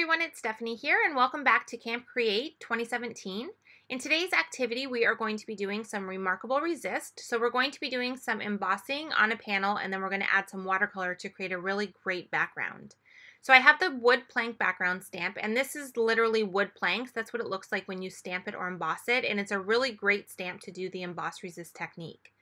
everyone, it's Stephanie here and welcome back to Camp Create 2017. In today's activity, we are going to be doing some remarkable resist. So we're going to be doing some embossing on a panel and then we're going to add some watercolor to create a really great background. So I have the wood plank background stamp, and this is literally wood planks. That's what it looks like when you stamp it or emboss it, and it's a really great stamp to do the emboss resist technique.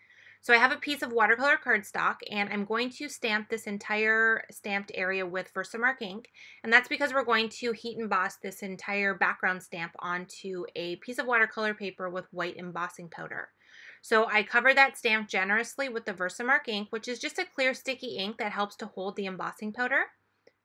So I have a piece of watercolor cardstock, and I'm going to stamp this entire stamped area with Versamark ink, and that's because we're going to heat emboss this entire background stamp onto a piece of watercolor paper with white embossing powder. So I covered that stamp generously with the Versamark ink, which is just a clear sticky ink that helps to hold the embossing powder.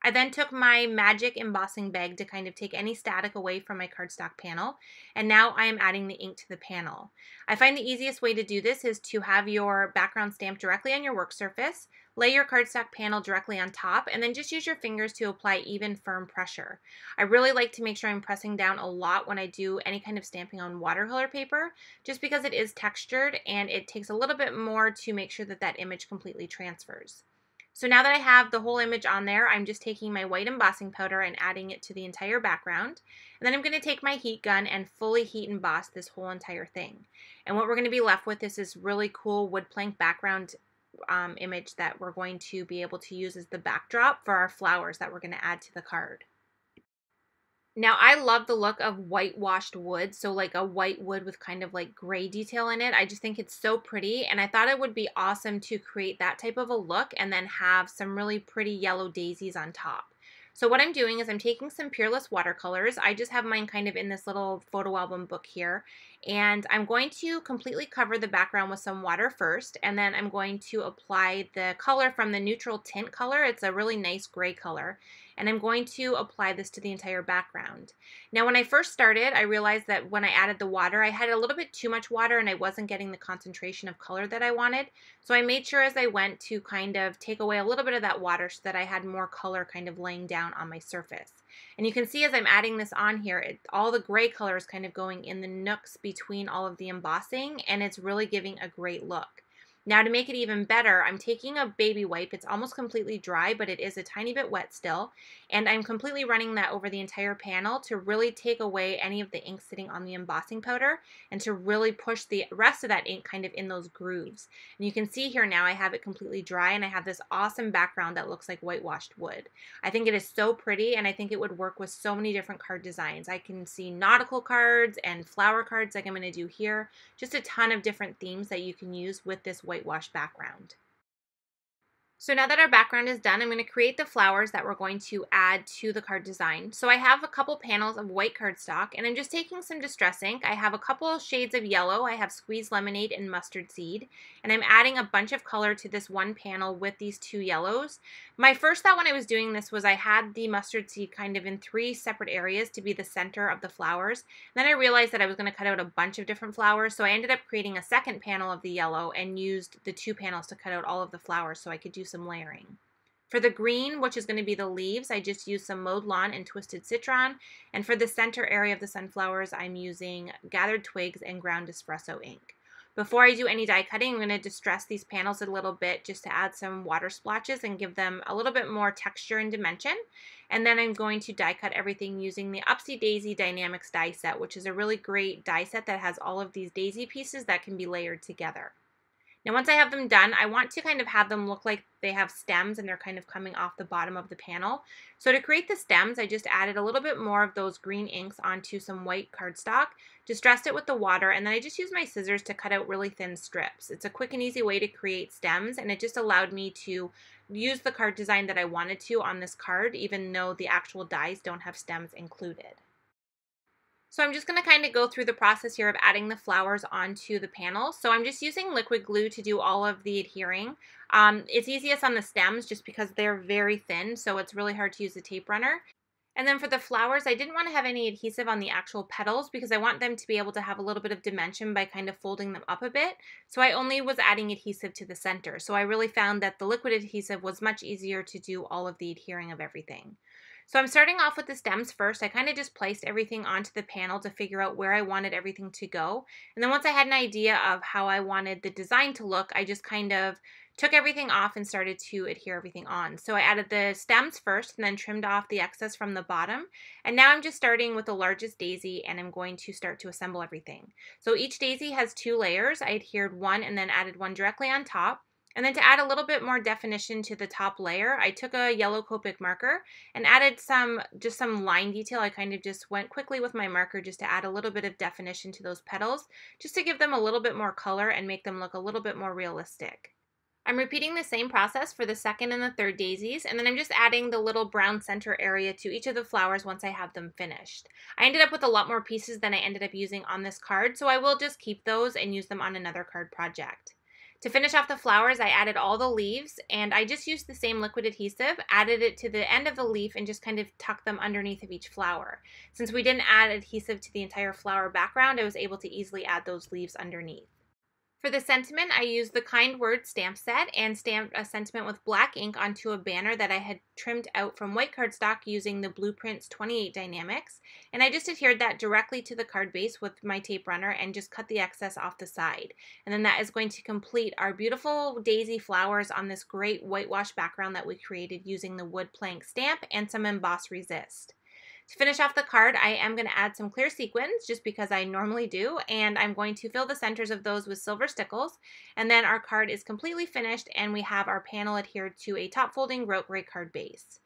I then took my magic embossing bag to kind of take any static away from my cardstock panel, and now I am adding the ink to the panel. I find the easiest way to do this is to have your background stamp directly on your work surface, lay your cardstock panel directly on top, and then just use your fingers to apply even, firm pressure. I really like to make sure I'm pressing down a lot when I do any kind of stamping on watercolor paper, just because it is textured and it takes a little bit more to make sure that that image completely transfers. So now that I have the whole image on there, I'm just taking my white embossing powder and adding it to the entire background. And then I'm going to take my heat gun and fully heat emboss this whole entire thing. And what we're going to be left with is this really cool wood plank background image that we're going to be able to use as the backdrop for our flowers that we're going to add to the card. Now, I love the look of whitewashed wood, so like a white wood with kind of like gray detail in it. I just think it's so pretty, and I thought it would be awesome to create that type of a look and then have some really pretty yellow daisies on top. So what I'm doing is I'm taking some Peerless watercolors. I just have mine kind of in this little photo album book here, and I'm going to completely cover the background with some water first, and then I'm going to apply the color from the neutral tint color. It's a really nice gray color, and I'm going to apply this to the entire background. Now, when I first started, I realized that when I added the water, I had a little bit too much water and I wasn't getting the concentration of color that I wanted. So I made sure as I went to kind of take away a little bit of that water so that I had more color kind of laying down on my surface. And you can see as I'm adding this on here, all the gray color is kind of going in the nooks between all of the embossing, and it's really giving a great look. Now, to make it even better, I'm taking a baby wipe. It's almost completely dry, but it is a tiny bit wet still. And I'm completely running that over the entire panel to really take away any of the ink sitting on the embossing powder and to really push the rest of that ink kind of in those grooves. And you can see here now I have it completely dry and I have this awesome background that looks like whitewashed wood. I think it is so pretty, and I think it would work with so many different card designs. I can see nautical cards and flower cards like I'm going to do here. Just a ton of different themes that you can use with this whitewash background. So now that our background is done, I'm going to create the flowers that we're going to add to the card design. So I have a couple panels of white cardstock, and I'm just taking some distress ink. I have a couple shades of yellow. I have squeezed lemonade and mustard seed, and I'm adding a bunch of color to this one panel with these two yellows. My first thought when I was doing this was I had the mustard seed kind of in 3 separate areas to be the center of the flowers. And then I realized that I was going to cut out a bunch of different flowers, so I ended up creating a second panel of the yellow and used the 2 panels to cut out all of the flowers so I could do some layering. For the green, which is going to be the leaves, I just used some mowed lawn and twisted citron, and for the center area of the sunflowers, I'm using gathered twigs and ground espresso ink. Before I do any die cutting, I'm going to distress these panels a little bit just to add some water splotches and give them a little bit more texture and dimension. And then I'm going to die cut everything using the Upsy Daisy Dynamics die set, which is a really great die set that has all of these daisy pieces that can be layered together. Now, once I have them done, I want to kind of have them look like they have stems and they're kind of coming off the bottom of the panel. So to create the stems, I just added a little bit more of those green inks onto some white cardstock, distressed it with the water, and then I just used my scissors to cut out really thin strips. It's a quick and easy way to create stems, and it just allowed me to use the card design that I wanted to on this card, even though the actual dies don't have stems included. So I'm just going to kind of go through the process here of adding the flowers onto the panel. So I'm just using liquid glue to do all of the adhering. It's easiest on the stems just because they're very thin, so it's really hard to use a tape runner. And then for the flowers, I didn't want to have any adhesive on the actual petals because I want them to be able to have a little bit of dimension by kind of folding them up a bit. So I only was adding adhesive to the center. So I really found that the liquid adhesive was much easier to do all of the adhering of everything. So I'm starting off with the stems first. I kind of just placed everything onto the panel to figure out where I wanted everything to go. And then once I had an idea of how I wanted the design to look, I just kind of took everything off and started to adhere everything on. So I added the stems first and then trimmed off the excess from the bottom. And now I'm just starting with the largest daisy and I'm going to start to assemble everything. So each daisy has 2 layers. I adhered one and then added one directly on top. And then to add a little bit more definition to the top layer, I took a yellow Copic marker and added just some line detail. I kind of just went quickly with my marker just to add a little bit of definition to those petals, just to give them a little bit more color and make them look a little bit more realistic. I'm repeating the same process for the second and the third daisies, and then I'm just adding the little brown center area to each of the flowers once I have them finished. I ended up with a lot more pieces than I ended up using on this card, so I will just keep those and use them on another card project. To finish off the flowers, I added all the leaves, and I just used the same liquid adhesive, added it to the end of the leaf, and just kind of tucked them underneath of each flower. Since we didn't add adhesive to the entire flower background, I was able to easily add those leaves underneath. For the sentiment, I used the Kind Words stamp set and stamped a sentiment with black ink onto a banner that I had trimmed out from white cardstock using the Blueprints 28 Dynamics, and I just adhered that directly to the card base with my tape runner and just cut the excess off the side. And then that is going to complete our beautiful daisy flowers on this great whitewash background that we created using the wood plank stamp and some Emboss Resist. To finish off the card, I am going to add some clear sequins just because I normally do, and I'm going to fill the centers of those with silver stickles, and then our card is completely finished and we have our panel adhered to a top folding rope gray card base.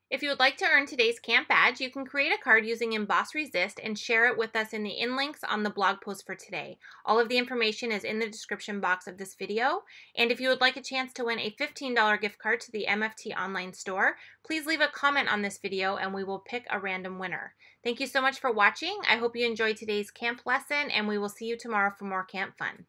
If you would like to earn today's camp badge, you can create a card using Emboss Resist and share it with us in the links on the blog post for today. All of the information is in the description box of this video. And if you would like a chance to win a $15 gift card to the MFT online store, please leave a comment on this video and we will pick a random winner. Thank you so much for watching. I hope you enjoyed today's camp lesson and we will see you tomorrow for more camp fun.